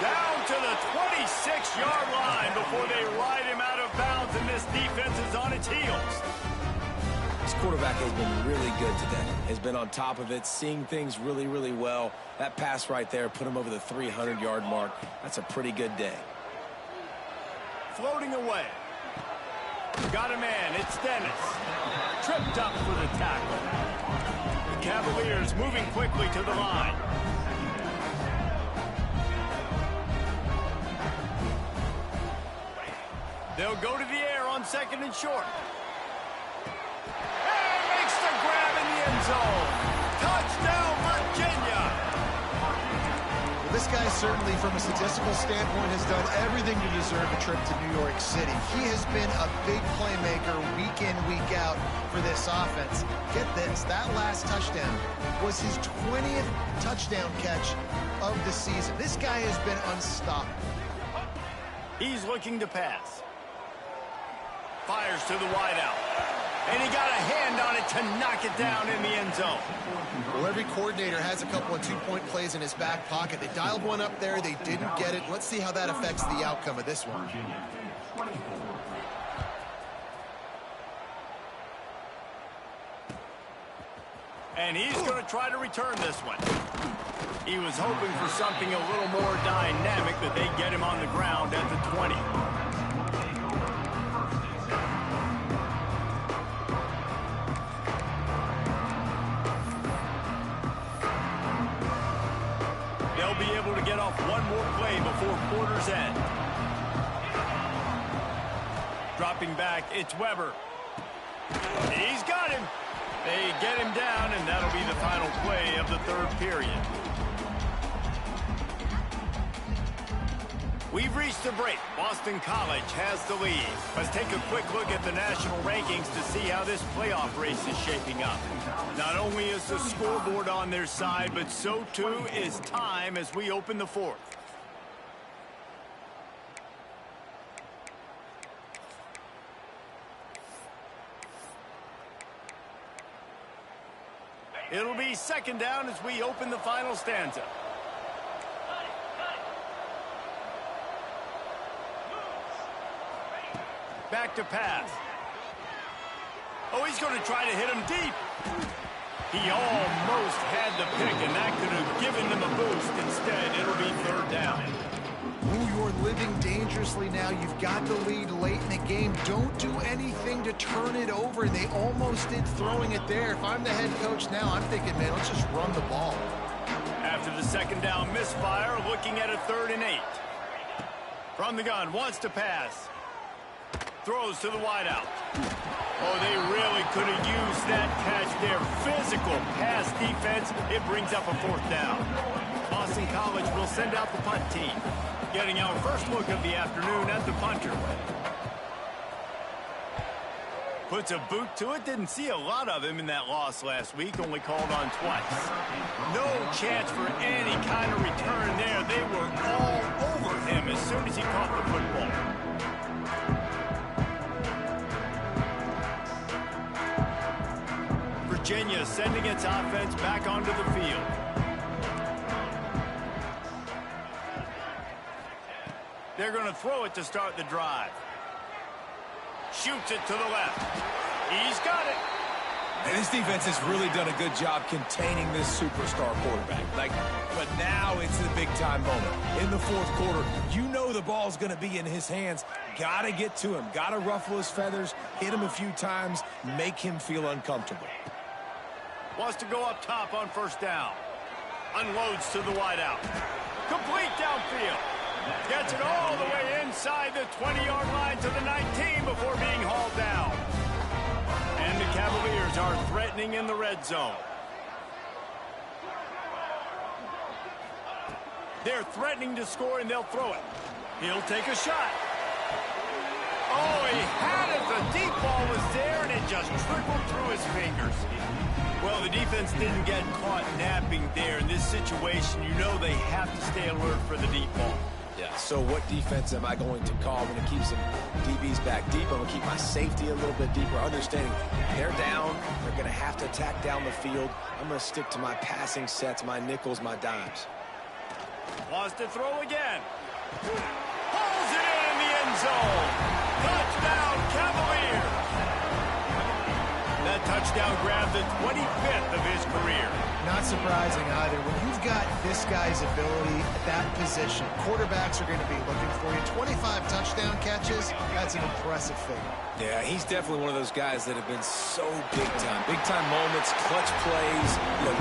Down to the 26-yard line before they ride him out of bounds, and this defense is on its heels. This quarterback has been really good today. Has been on top of it, seeing things really, really well. That pass right there put him over the 300-yard mark. That's a pretty good day. Floating away. Got a man. It's Dennis. Tripped up for the tackle. The Cavaliers moving quickly to the line. They'll go to the air on 2nd and short. And makes the grab in the end zone. Touchdown, Virginia. Well, this this guy certainly, from a statistical standpoint, has done everything to deserve a trip to New York City. He has been a big playmaker week in, week out for this offense. Get this, that last touchdown was his 20th touchdown catch of the season. This guy has been unstoppable. He's looking to pass. Fires to the wideout. And he got a hand on it to knock it down in the end zone. Well, every coordinator has a couple of two-point plays in his back pocket. They dialed one up there. They didn't get it. Let's see how that affects the outcome of this one. And he's going to try to return this one. He was hoping for something a little more dynamic, that they get him on the ground at the 20. They'll be able to get off one more play before quarter's end. Dropping back, it's Weber. He's got him. They get him down, and that'll be the final play of the third period. We've reached the break. Boston College has the lead. Let's take a quick look at the national rankings to see how this playoff race is shaping up. Not only is the scoreboard on their side, but so too is time as we open the fourth. It'll be second down as we open the final stanza. Back to pass. Oh, he's going to try to hit him deep. He almost had the pick, and that could have given them a boost. Instead, it'll be third down. Ooh, you're living dangerously now. You've got the lead late in the game. Don't do anything to turn it over. They almost did throwing it there. If I'm the head coach now, I'm thinking, man, let's just run the ball. After the second down misfire, looking at a 3rd and 8. From the gun, wants to pass. Throws to the wideout. Oh, they really could have used that catch there. Physical pass defense. It brings up a 4th down. Boston College will send out the punt team. Getting our first look of the afternoon at the punter. Puts a boot to it. Didn't see a lot of him in that loss last week. Only called on twice. No chance for any kind of return there. They were all over him as soon as he caught the football. Virginia sending its offense back onto the field. They're going to throw it to start the drive. Shoots it to the left. He's got it. And this defense has really done a good job containing this superstar quarterback. But now it's the big-time moment. In the fourth quarter, you know the ball's going to be in his hands. Got to get to him. Got to ruffle his feathers, hit him a few times, make him feel uncomfortable. Wants to go up top on first down. Unloads to the wideout. Complete downfield. Gets it all the way inside the 20-yard line to the 19 before being hauled down. And the Cavaliers are threatening in the red zone. They're threatening to score, and they'll throw it. He'll take a shot. Oh, he had it. The deep ball was there, and it just trickled through his fingers. Well, the defense didn't get caught napping there. In this situation, you know they have to stay alert for the deep ball. Yeah, so what defense am I going to call? I'm going to keep some DBs back deep. I'm going to keep my safety a little bit deeper, understanding they're down. They're going to have to attack down the field. I'm going to stick to my passing sets, my nickels, my dimes. Wants to throw again. Pulls it in the end zone. Touchdown, Cavaliers. That touchdown grabbed the 25th of his career. Not surprising either. When you've got this guy's ability at that position, quarterbacks are going to be looking for you. 25 touchdown catches, that's an impressive figure. Yeah, he's definitely one of those guys that have been so big time. Big time moments, clutch plays,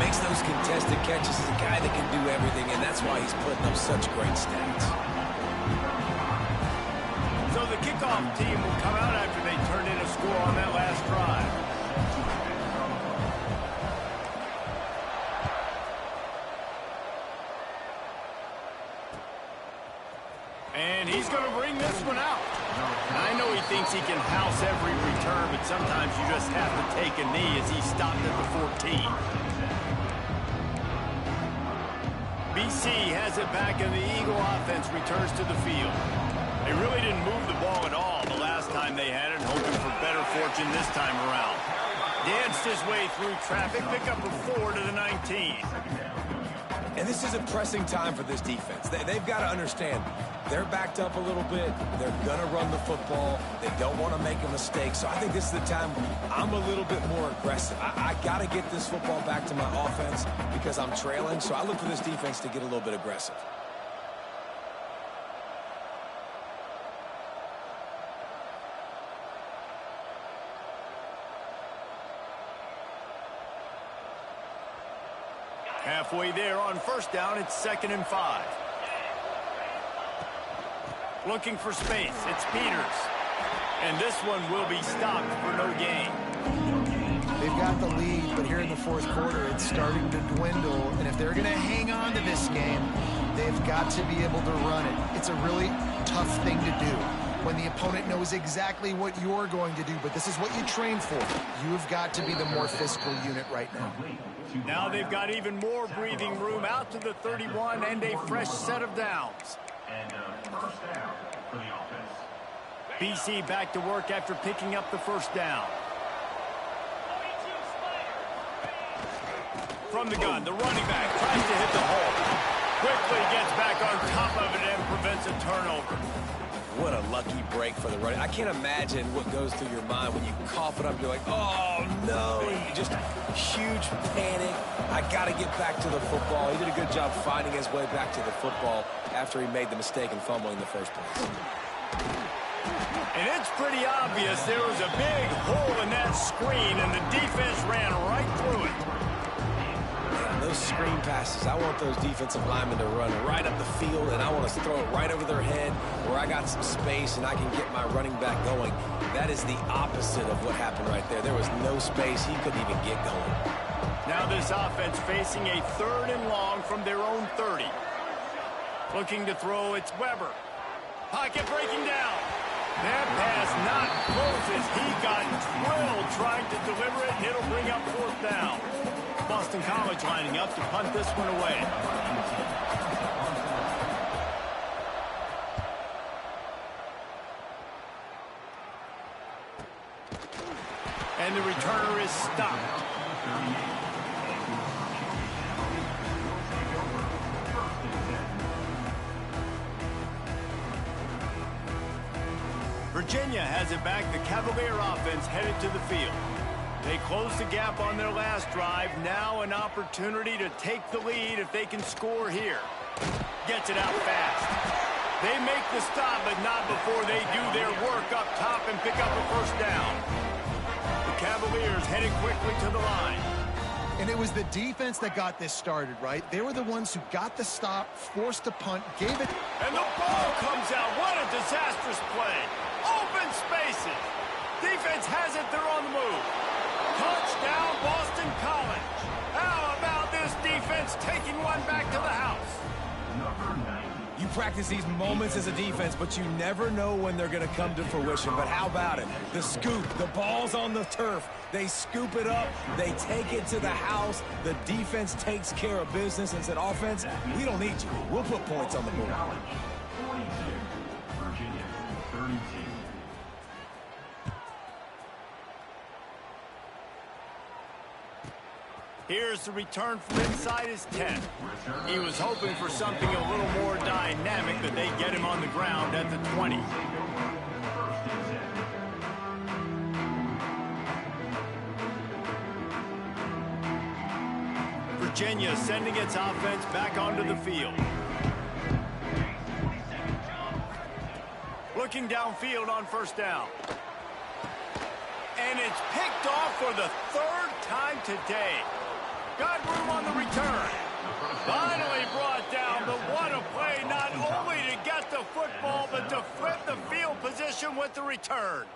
makes those contested catches. He's a guy that can do everything, and that's why he's putting up such great stats. So the kickoff team will come out after they turn in a score on that last drive. he's going to bring this one out. I know he thinks he can house every return, but sometimes you just have to take a knee as he stopped at the 14. BC has it back, and the Eagle offense returns to the field. They really didn't move the ball at all the last time they had it, hoping for better fortune this time around. Danced his way through traffic, pick up a 4 to the 19. And this is a pressing time for this defense. They've got to understand, they're backed up a little bit. They're going to run the football. They don't want to make a mistake. So I think this is the time I'm a little bit more aggressive. I got to get this football back to my offense because I'm trailing. So I look for this defense to get a little bit aggressive. Halfway there on first down, it's 2nd and 5. Looking for space, it's Peters. And this one will be stopped for no gain. They've got the lead, but here in the fourth quarter, it's starting to dwindle. And if they're going to hang on to this game, they've got to be able to run it. It's a really tough thing to do when the opponent knows exactly what you're going to do, but this is what you train for. You've got to be the more physical unit right now. Now they've got even more breathing room out to the 31 and a fresh set of downs. And first down for the offense. BC back to work after picking up the first down. From the gun, the running back tries to hit the hole. Quickly gets back on top of it and prevents a turnover. What a lucky break for the running. I can't imagine what goes through your mind when you cough it up. You're like, oh, no. And just huge panic. I got to get back to the football. He did a good job finding his way back to the football after he made the mistake and fumble in the first place. And it's pretty obvious there was a big hole in that screen, and the defense ran right through it. Those screen passes, I want those defensive linemen to run right up the field, and I want to throw it right over their head where I got some space and I can get my running back going. That is the opposite of what happened right there. There was no space. He couldn't even get going. Now this offense facing a 3rd and long from their own 30. Looking to throw, it's Weber. Pocket breaking down. That pass not close as he got drilled trying to deliver it, and it'll bring up 4th down. Boston College lining up to punt this one away. And the returner is stopped. Virginia has it back. The Cavalier offense headed to the field. They closed the gap on their last drive. Now an opportunity to take the lead if they can score here. Gets it out fast. They make the stop, but not before they do their work up top and pick up a first down. The Cavaliers headed quickly to the line. And it was the defense that got this started, right? They were the ones who got the stop, forced a punt, gave it. And the ball comes out. What a disastrous play. Open spaces. Defense has it. They're on the move. Touchdown, Boston College. How about this defense taking one back to the house? You practice these moments as a defense, but you never know when they're going to come to fruition. But how about it? The scoop, the ball's on the turf. They scoop it up. They take it to the house. The defense takes care of business and said, offense, we don't need you. We'll put points on the board. 42, Virginia 32. Here's the return from inside his 10. He was hoping for something a little more dynamic, but they get him on the ground at the 20. Virginia sending its offense back onto the field. Looking downfield on first down. And it's picked off for the 3rd time today. Got room on the return. Finally brought down, but what a play, not only to get the football, but to flip the field position with the return.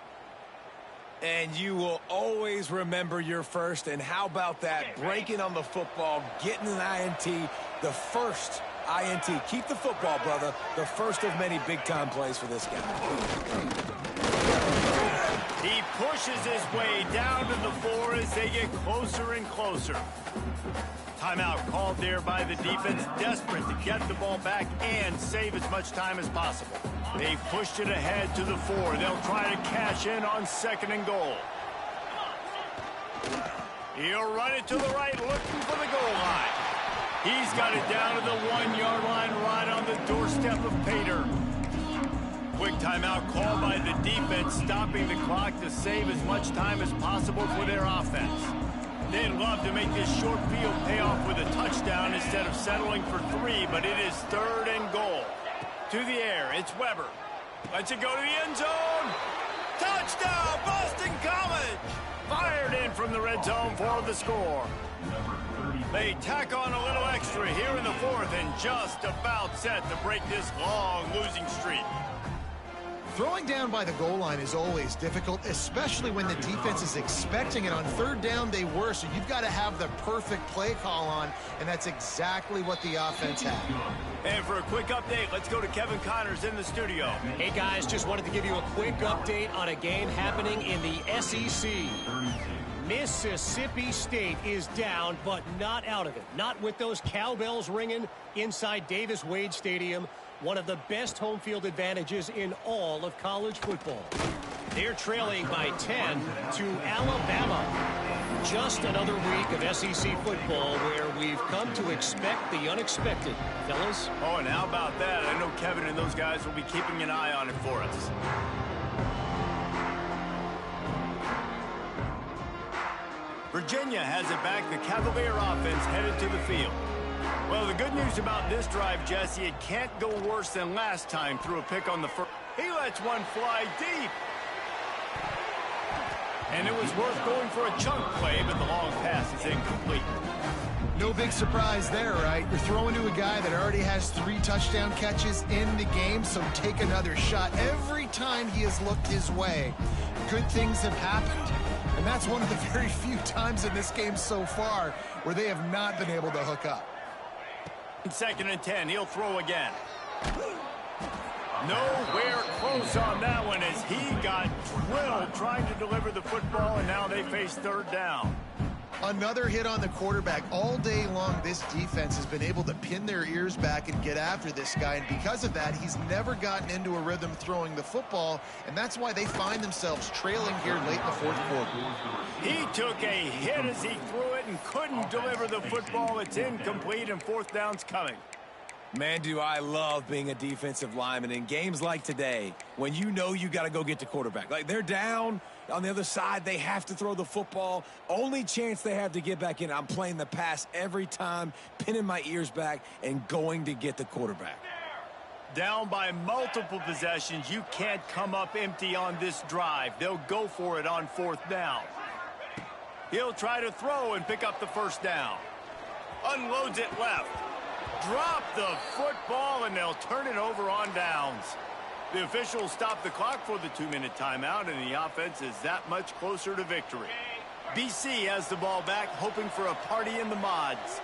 And you will always remember your first. And how about that? Breaking on the football, getting an INT, the first INT. Keep the football, brother. The first of many big-time plays for this guy. He pushes his way down to the floor as they get closer and closer. Timeout called there by the defense, desperate to get the ball back and save as much time as possible. They pushed it ahead to the 4. They'll try to cash in on 2nd and goal. He'll run it to the right, looking for the goal line. He's got it down to the 1-yard line, right on the doorstep of Pater. Quick timeout called by the defense, stopping the clock to save as much time as possible for their offense. They'd love to make this short field pay off with a touchdown instead of settling for 3, but it is 3rd and goal. To the air, it's Weber. Lets it go to the end zone. Touchdown, Boston College! Fired in from the red zone for the score. They tack on a little extra here in the 4th and just about set to break this long losing streak. Throwing down by the goal line is always difficult, especially when the defense is expecting it. On 3rd down, they were, so you've got to have the perfect play call on, and that's exactly what the offense had. And for a quick update, let's go to Kevin Connors in the studio. Hey, guys, just wanted to give you a quick update on a game happening in the SEC. Mississippi State is down, but not out of it. Not with those cowbells ringing inside Davis-Wade Stadium. One of the best home field advantages in all of college football. They're trailing by 10 to Alabama. Just another week of SEC football where we've come to expect the unexpected, fellas. Oh, and how about that? I know Kevin and those guys will be keeping an eye on it for us. Virginia has it back. The Cavalier offense headed to the field. Well, the good news about this drive, Jesse, it can't go worse than last time through a pick on the first. He lets one fly deep. And it was worth going for a chunk play, but the long pass is incomplete. No big surprise there, right? You're throwing to a guy that already has 3 touchdown catches in the game, so take another shot. Every time he has looked his way, good things have happened. And that's one of the very few times in this game so far where they have not been able to hook up. 2nd and 10, he'll throw again. Nowhere close on that one as he got drilled trying to deliver the football, and now they face 3rd down. Another hit on the quarterback. All day long, this defense has been able to pin their ears back and get after this guy, and because of that, he's never gotten into a rhythm throwing the football, and that's why they find themselves trailing here late in the 4th quarter. He took a hit as he threw it and couldn't deliver the football. It's incomplete, and 4th down's coming. Man, do I love being a defensive lineman in games like today when you know you got to go get the quarterback. Like, they're down on the other side. They have to throw the football. Only chance they have to get back in. I'm playing the pass every time, pinning my ears back and going to get the quarterback. Down by multiple possessions. You can't come up empty on this drive. They'll go for it on 4th down. He'll try to throw and pick up the 1st down. Unloads it left. Drop the football, and they'll turn it over on downs. The officials stop the clock for the 2-minute timeout, and the offense is that much closer to victory. BC has the ball back, hoping for a party in the mods.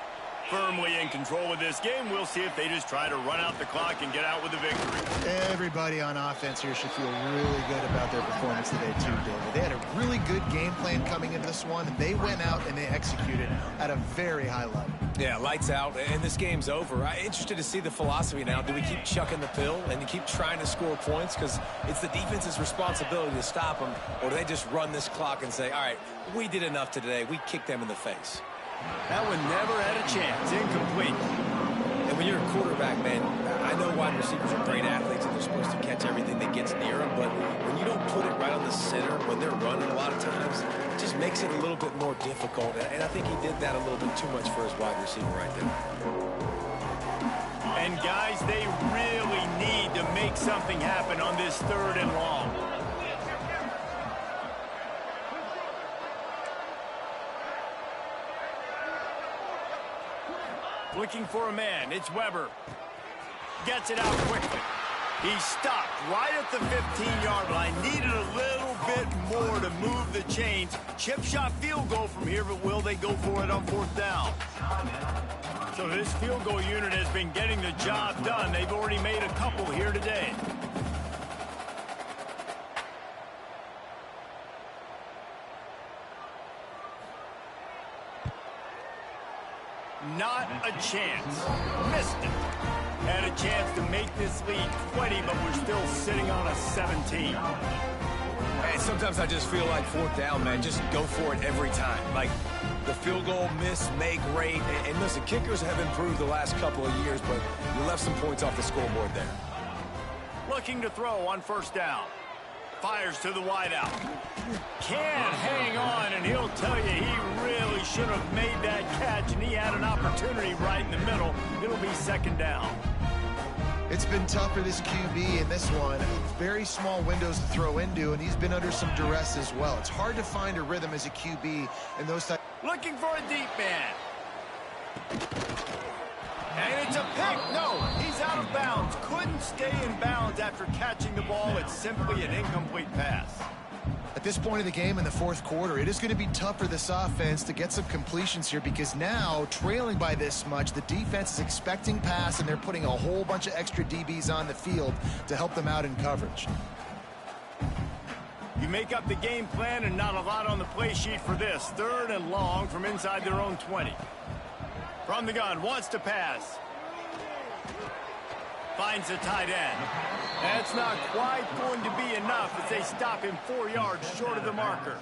Firmly in control of this game. We'll see if they just try to run out the clock and get out with a victory. Everybody on offense here should feel really good about their performance today, too, David. They had a really good game plan coming into this one, and they went out and they executed at a very high level. Yeah, lights out, and this game's over. I'm interested to see the philosophy now. Do we keep chucking the pill and keep trying to score points because it's the defense's responsibility to stop them, or do they just run this clock and say, all right, we did enough today. We kicked them in the face. That one never had a chance. Incomplete. And when you're a quarterback, man, I know wide receivers are great athletes and they're supposed to catch everything that gets near them, but when you don't put it right on the center, when they're running a lot of times, it just makes it a little bit more difficult. And I think he did that a little bit too much for his wide receiver right there. And, guys, they really need to make something happen on this 3rd and long. Looking for a man. It's Weber. Gets it out quickly. He stopped right at the 15-yard line. Needed a little bit more to move the chains. Chip shot field goal from here, but will they go for it on 4th down? So this field goal unit has been getting the job done. They've already made a couple here today. Not a chance. Missed it. Had a chance to make this lead 20, but we're still sitting on a 17. Hey, sometimes I just feel like fourth down, man. Just go for it every time. Like the field goal miss, make rate. And listen, kickers have improved the last couple of years, but you left some points off the scoreboard there. Looking to throw on first down. Fires to the wideout. Can't hang on, and he'll tell you he really should have made that catch, and he had an opportunity right in the middle. It'll be second down. It's been tough for this QB in this one. Very small windows to throw into, and he's been under some duress as well. It's hard to find a rhythm as a QB in those types. Looking for a deep man. And it's a pick. No, he's out of bounds. Couldn't stay in bounds after catching the ball. It's simply an incomplete pass. At this point of the game in the fourth quarter, it is going to be tough for this offense to get some completions here because now, trailing by this much, the defense is expecting pass, and they're putting a whole bunch of extra DBs on the field to help them out in coverage. You make up the game plan and not a lot on the play sheet for this. Third and long from inside their own 20. From the gun, wants to pass. Finds the tight end. That's not quite going to be enough as they stop him 4 yards short of the marker.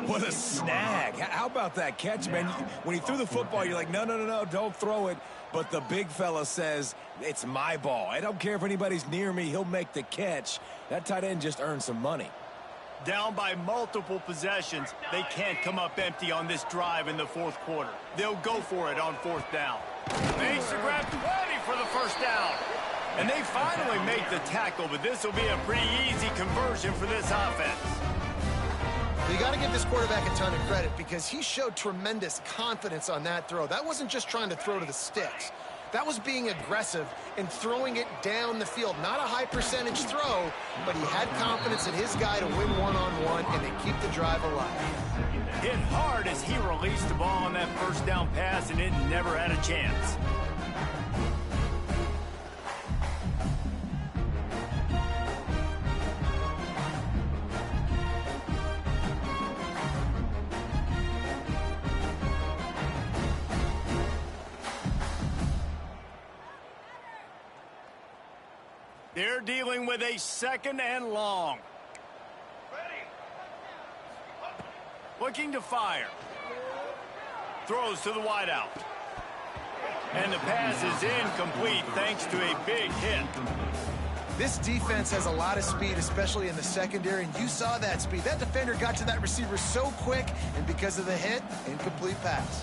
What a snag. How about that catch, man? When he threw the football, you're like, no, don't throw it. But the big fella says, it's my ball. I don't care if anybody's near me. He'll make the catch. That tight end just earned some money. Down by multiple possessions, they can't come up empty on this drive in the fourth quarter. They'll go for it on fourth down. Makes the grab 20 for the first down. And they finally make the tackle, but this will be a pretty easy conversion for this offense. You got to give this quarterback a ton of credit because he showed tremendous confidence on that throw. That wasn't just trying to throw to the sticks. That was being aggressive and throwing it down the field. Not a high percentage throw, but he had confidence in his guy to win one-on-one and to keep the drive alive. Hit hard as he released the ball on that first down pass, and it never had a chance. They're dealing with a second and long. Looking to fire. Throws to the wideout. And the pass is incomplete thanks to a big hit. This defense has a lot of speed, especially in the secondary, and you saw that speed. That defender got to that receiver so quick, and because of the hit, incomplete pass.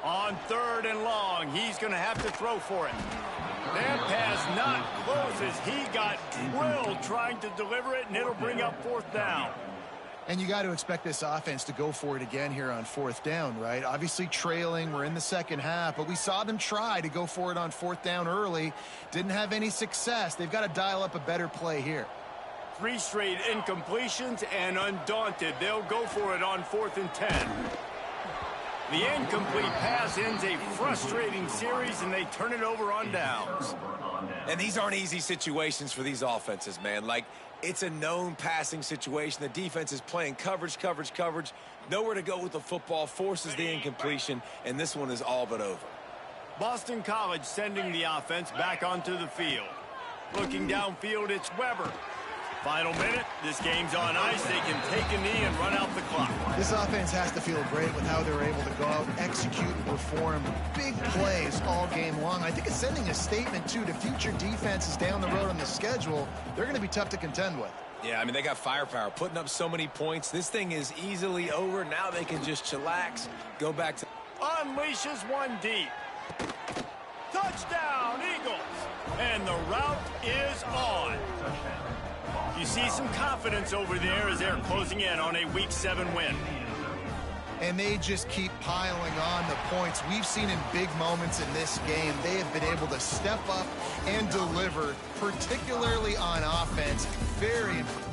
On third and long, he's going to have to throw for it. That pass not close as he got drilled trying to deliver it, and it'll bring up fourth down. And you got to expect this offense to go for it again here on fourth down, right? Obviously trailing, we're in the second half, but we saw them try to go for it on fourth down early. Didn't have any success. They've got to dial up a better play here. 3 straight incompletions, and undaunted, they'll go for it on 4th and 10. The incomplete pass ends a frustrating series, and they turn it over on downs. And these aren't easy situations for these offenses, man. Like, it's a known passing situation. The defense is playing coverage. Nowhere to go with the football, forces the incompletion, and this one is all but over. Boston College sending the offense back onto the field. Looking downfield, it's Weber. Final minute, this game's on ice. They can take a knee and run out the clock. This offense has to feel great with how they're able to go out, execute, and perform big plays all game long. I think it's sending a statement, too, to future defenses down the road on the schedule. They're going to be tough to contend with. Yeah, I mean, they got firepower, putting up so many points. This thing is easily over. Now they can just chillax, go back to... Unleashes one deep. Touchdown, Eagles! And the route is on. You see some confidence over there as they're closing in on a Week 7 win. And they just keep piling on the points. We've seen in big moments in this game, they have been able to step up and deliver, particularly on offense. Very impressive.